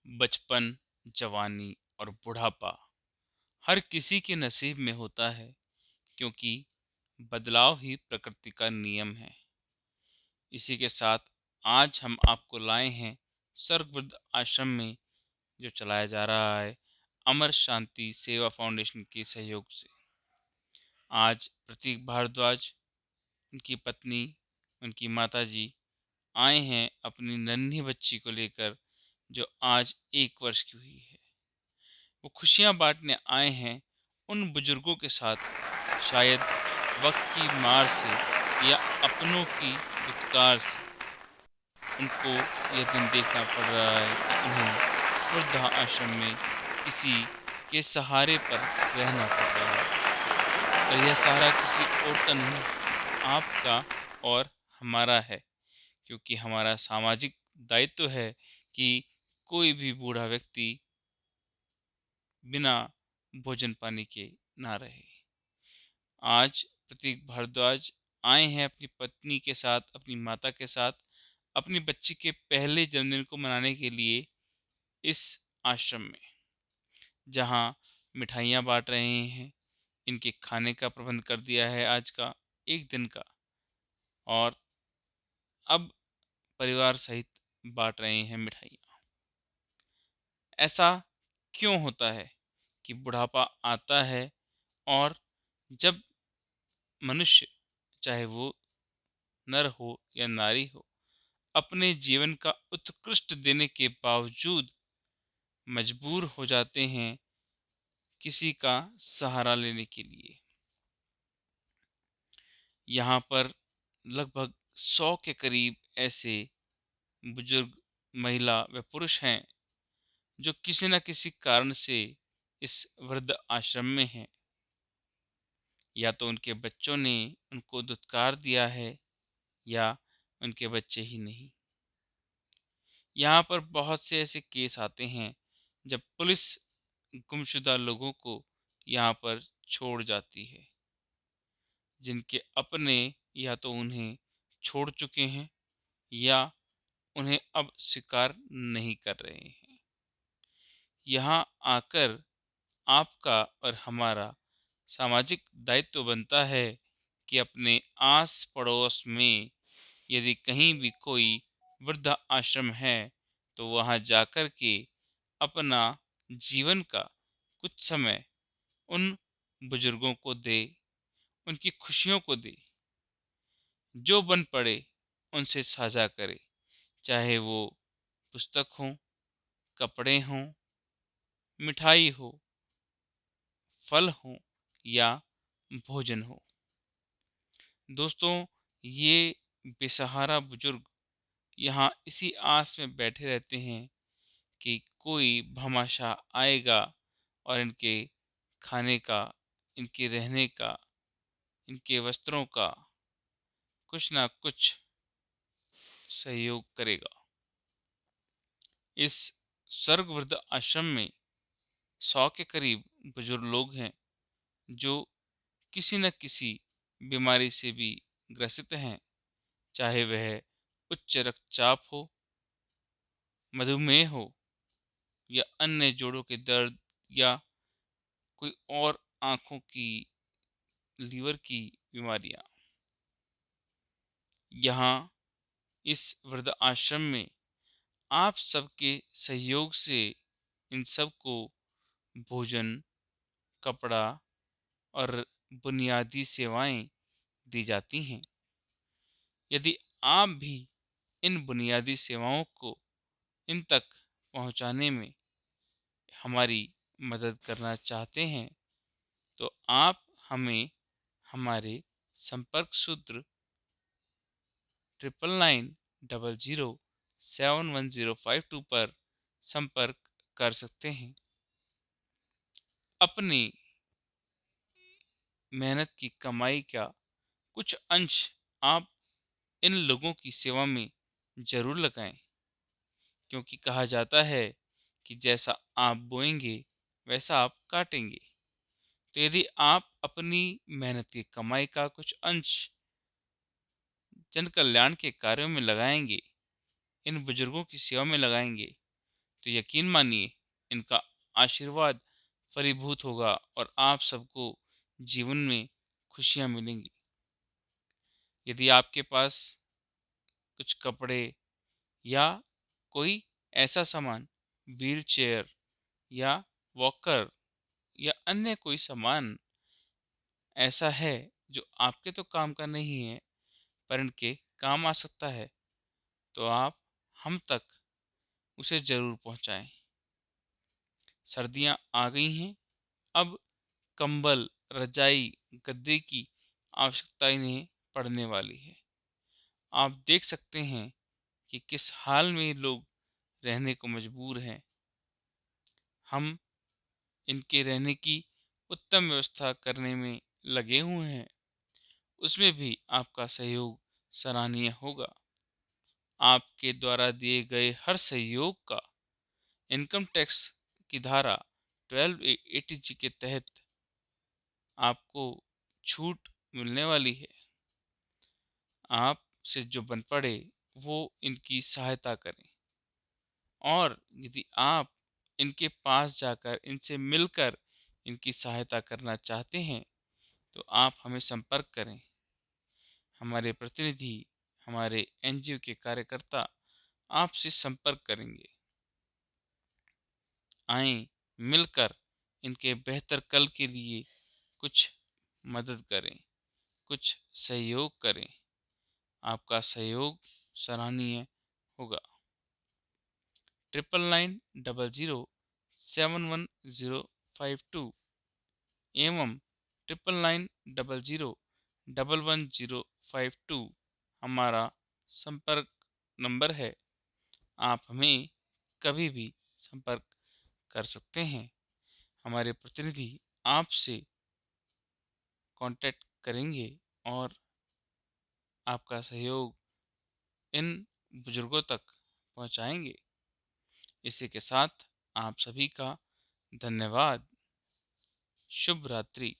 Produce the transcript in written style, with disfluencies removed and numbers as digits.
बचपन, जवानी और बुढ़ापा हर किसी के नसीब में होता है, क्योंकि बदलाव ही प्रकृति का नियम है। इसी के साथ आज हम आपको लाए हैं स्वर्गवृद्ध आश्रम में जो चलाया जा रहा है अमर शांति सेवा फाउंडेशन के सहयोग से। आज प्रतीक भारद्वाज, उनकी पत्नी, उनकी माताजी आए हैं अपनी नन्ही बच्ची को लेकर, जो आज 1 वर्ष की हुई है। वो खुशियां बांटने आए हैं उन बुजुर्गों के साथ, शायद वक्त की मार से या अपनों की दुत्कार से उनको यह दिन देखना पड़ रहा है कि उन्हें वृद्धा आश्रम में किसी के सहारे पर रहना पड़ रहा है। और यह सहारा किसी और का नहीं, आपका और हमारा है, क्योंकि हमारा सामाजिक दायित्व है कि कोई भी बूढ़ा व्यक्ति बिना भोजन पानी के ना रहे। आज प्रतीक भारद्वाज आए हैं अपनी पत्नी के साथ, अपनी माता के साथ, अपनी बच्ची के पहले जन्मदिन को मनाने के लिए इस आश्रम में, जहां मिठाइयाँ बांट रहे हैं। इनके खाने का प्रबंध कर दिया है आज का 1 दिन का, और अब परिवार सहित बांट रहे हैं मिठाइयाँ। ऐसा क्यों होता है कि बुढ़ापा आता है, और जब मनुष्य, चाहे वो नर हो या नारी हो, अपने जीवन का उत्कृष्ट देने के बावजूद मजबूर हो जाते हैं किसी का सहारा लेने के लिए। यहाँ पर लगभग 100 के करीब ऐसे बुजुर्ग महिला व पुरुष हैं जो किसी न किसी कारण से इस वृद्ध आश्रम में हैं। या तो उनके बच्चों ने उनको दुत्कार दिया है, या उनके बच्चे ही नहीं। यहाँ पर बहुत से ऐसे केस आते हैं जब पुलिस गुमशुदा लोगों को यहाँ पर छोड़ जाती है, जिनके अपने या तो उन्हें छोड़ चुके हैं, या उन्हें अब स्वीकार नहीं कर रहे हैं। यहाँ आकर आपका और हमारा सामाजिक दायित्व बनता है कि अपने आस पड़ोस में यदि कहीं भी कोई वृद्धा आश्रम है, तो वहाँ जाकर के अपना जीवन का कुछ समय उन बुजुर्गों को दे, उनकी खुशियों को दे, जो बन पड़े उनसे साझा करे, चाहे वो पुस्तक हो, कपड़े हों, मिठाई हो, फल हो, या भोजन हो। दोस्तों, ये बेसहारा बुजुर्ग यहाँ इसी आस में बैठे रहते हैं कि कोई भामाशाह आएगा और इनके खाने का, इनके रहने का, इनके वस्त्रों का कुछ ना कुछ सहयोग करेगा। इस स्वर्गवृद्ध आश्रम में 100 के करीब बुजुर्ग लोग हैं जो किसी न किसी बीमारी से भी ग्रसित हैं, चाहे वह उच्च रक्तचाप हो, मधुमेह हो, या अन्य जोड़ों के दर्द, या कोई और आँखों की, लीवर की बीमारियाँ। यहाँ इस वृद्ध आश्रम में आप सबके सहयोग से इन सबको भोजन, कपड़ा और बुनियादी सेवाएं दी जाती हैं। यदि आप भी इन बुनियादी सेवाओं को इन तक पहुंचाने में हमारी मदद करना चाहते हैं, तो आप हमें हमारे संपर्क सूत्र 9990071052 पर संपर्क कर सकते हैं। अपनी मेहनत की कमाई का कुछ अंश आप इन लोगों की सेवा में जरूर लगाएं, क्योंकि कहा जाता है कि जैसा आप बोएंगे वैसा आप काटेंगे। तो यदि आप अपनी मेहनत की कमाई का कुछ अंश जन कल्याण के कार्यों में लगाएंगे, इन बुजुर्गों की सेवा में लगाएंगे, तो यकीन मानिए इनका आशीर्वाद फलीभूत होगा और आप सबको जीवन में खुशियाँ मिलेंगी। यदि आपके पास कुछ कपड़े या कोई ऐसा सामान, व्हील चेयर या वॉकर या अन्य कोई सामान ऐसा है जो आपके तो काम का नहीं है पर इनके काम आ सकता है, तो आप हम तक उसे ज़रूर पहुंचाएं। सर्दियां आ गई हैं, अब कंबल, रजाई, गद्दे की आवश्यकता इन्हें पड़ने वाली है। आप देख सकते हैं कि किस हाल में लोग रहने को मजबूर हैं। हम इनके रहने की उत्तम व्यवस्था करने में लगे हुए हैं, उसमें भी आपका सहयोग सराहनीय होगा। आपके द्वारा दिए गए हर सहयोग का इनकम टैक्स की धारा 1280 के तहत आपको छूट मिलने वाली है। आप से जो बन पड़े वो इनकी सहायता करें, और यदि आप इनके पास जाकर इनसे मिलकर इनकी सहायता करना चाहते हैं तो आप हमें संपर्क करें। हमारे प्रतिनिधि, हमारे एनजीओ के कार्यकर्ता आपसे संपर्क करेंगे। आएं, मिलकर इनके बेहतर कल के लिए कुछ मदद करें, कुछ सहयोग करें। आपका सहयोग सराहनीय होगा। 9990711052 एवं 9990111052 हमारा संपर्क नंबर है। आप हमें कभी भी संपर्क कर सकते हैं। हमारे प्रतिनिधि आपसे कांटेक्ट करेंगे और आपका सहयोग इन बुजुर्गों तक पहुंचाएंगे। इसी के साथ आप सभी का धन्यवाद। शुभ रात्रि।